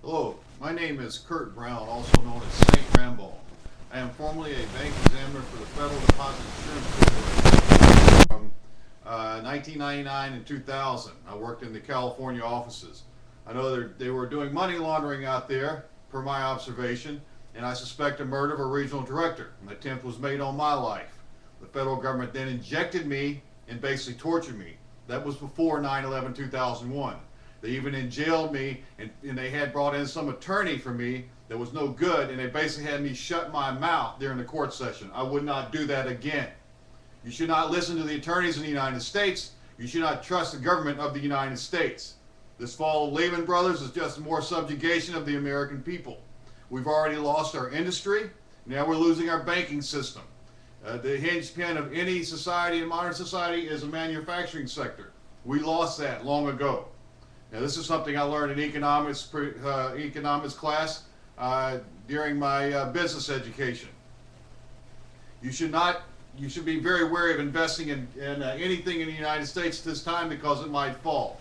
Hello, my name is Kurt Brown, also known as Saint Rambone. I am formerly a bank examiner for the Federal Deposit Insurance Corporation from 1999 and 2000. I worked in the California offices. I know they were doing money laundering out there, per my observation, and I suspect a murder of a regional director. An attempt was made on my life. The federal government then injected me and basically tortured me. That was before 9/11/2001. They even jailed me, and they had brought in some attorney for me that was no good, and they basically had me shut my mouth during the court session. I would not do that again. You should not listen to the attorneys in the United States. You should not trust the government of the United States. This fall of Lehman Brothers is just more subjugation of the American people. We've already lost our industry. Now we're losing our banking system. The hinge pin of any society, in modern society, is a manufacturing sector. We lost that long ago. Now, this is something I learned in economics class during my business education. You should be very wary of investing in anything in the United States at this time because it might fall.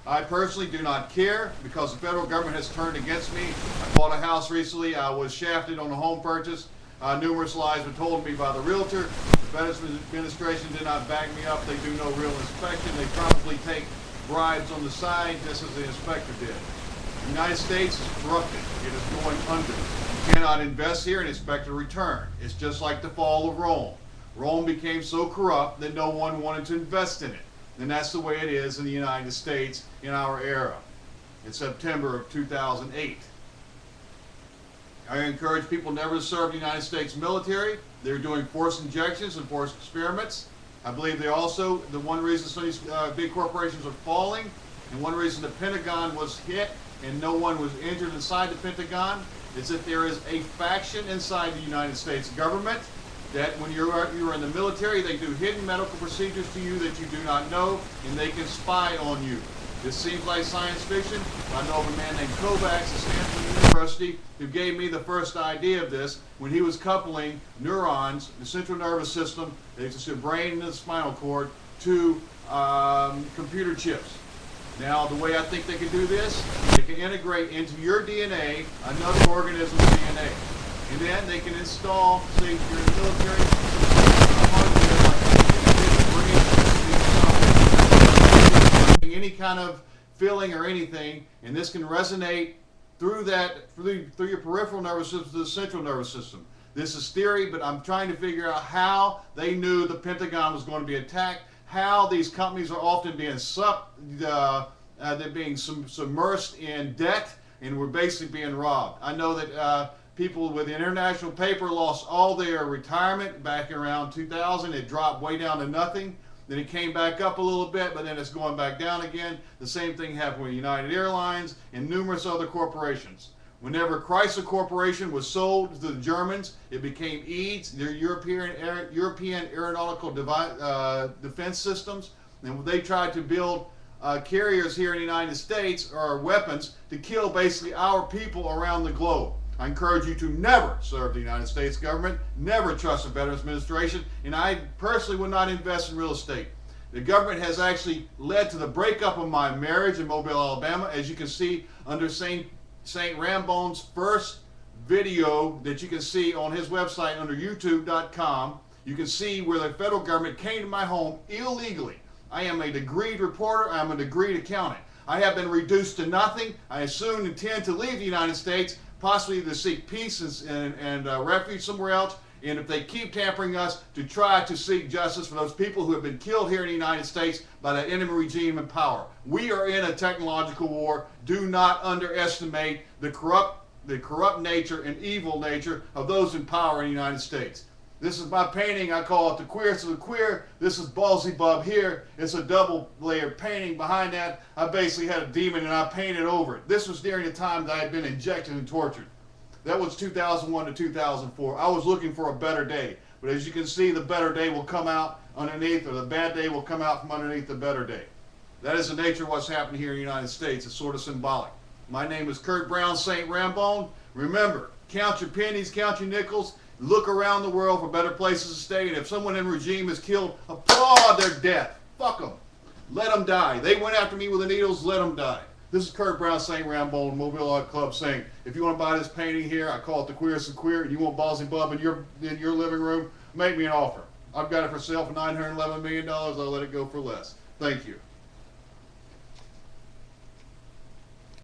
I personally do not care because the federal government has turned against me. I bought a house recently. I was shafted on a home purchase. Numerous lies were told me by the realtor. The Veterans Administration did not back me up. They do no real inspection. They probably take bribes on the side, just as the inspector did. The United States is corrupted. It is going under. You cannot invest here and expect a return. It's just like the fall of Rome. Rome became so corrupt that no one wanted to invest in it. And that's the way it is in the United States in our era, in September of 2008. I encourage people never to serve the United States military. They're doing forced injections and forced experiments. I believe the one reason some of these big corporations are falling, and one reason the Pentagon was hit and no one was injured inside the Pentagon, is that there is a faction inside the United States government that when you're in the military, they do hidden medical procedures to you that you do not know, and they can spy on you. This seems like science fiction. I know of a man named Kovacs at Stanford University who gave me the first idea of this when he was coupling neurons, the central nervous system, the brain and the spinal cord, to computer chips. Now, the way I think they can do this, they can integrate into your DNA another organism's DNA. And then they can install, say, if you're in the military, any kind of feeling or anything, and this can resonate through your peripheral nervous system to the central nervous system. This is theory, but I'm trying to figure out how they knew the Pentagon was going to be attacked, how these companies are often being they're being submersed in debt, and we're basically being robbed. I know that people with the international paper lost all their retirement back around 2000. It dropped way down to nothing. Then it came back up a little bit, but then it's going back down again. The same thing happened with United Airlines and numerous other corporations. Whenever Chrysler Corporation was sold to the Germans, it became EADS, their European Aeronautical Defense Systems. And they tried to build carriers here in the United States, or weapons, to kill basically our people around the globe. I encourage you to never serve the United States government, never trust the Veterans Administration, and I personally would not invest in real estate. The government has actually led to the breakup of my marriage in Mobile, Alabama, as you can see under Saint Rambone's first video that you can see on his website under youtube.com. You can see where the federal government came to my home illegally. I am a degreed reporter. I am a degreed accountant. I have been reduced to nothing. I soon intend to leave the United States, possibly to seek peace and refuge somewhere else, and if they keep tampering us, to try to seek justice for those people who have been killed here in the United States by that enemy regime in power. We are in a technological war. Do not underestimate the corrupt nature and evil nature of those in power in the United States. This is my painting. I call it the queer. So the queer, this is Ba'al Zebub here. It's a double layered painting. Behind that, I basically had a demon and I painted over it. This was during the time that I had been injected and tortured. That was 2001 to 2004. I was looking for a better day. But as you can see, the better day will come out underneath, or the bad day will come out from underneath the better day. That is the nature of what's happening here in the United States. It's sort of symbolic. My name is Kurt Brown, Saint Rambone. Remember, count your pennies, count your nickels. Look around the world for better places to stay, and if someone in regime is killed, applaud their death. Fuck them. Let them die. They went after me with the needles, let them die. This is Kurt Brown, St. Rambo, Mobile Art Club, saying, if you want to buy this painting here, I call it the Queerest and Queer, and you want Ba'al Zebub in your living room, make me an offer. I've got it for sale for $911 million. I'll let it go for less. Thank you.